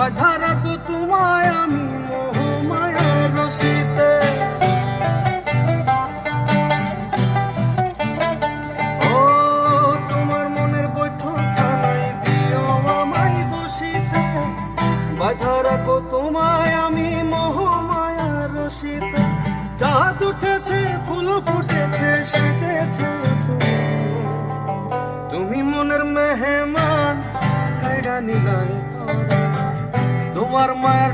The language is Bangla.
বাঁধা রাখবো তোমায় আমি মোহ মায়ার রশিতে। ও তোমার মনের বৈঠকখানায় দিও আমায় বসিতে, বাঁধা রাখবো তোমায় আমি মোহ মায়ার রশিতে। চাঁদ উঠেছে, ফুল ফুটেছে, সেজেছে তুমি মনের মেহমান, কাইরা নিলাই তোমার মায়ের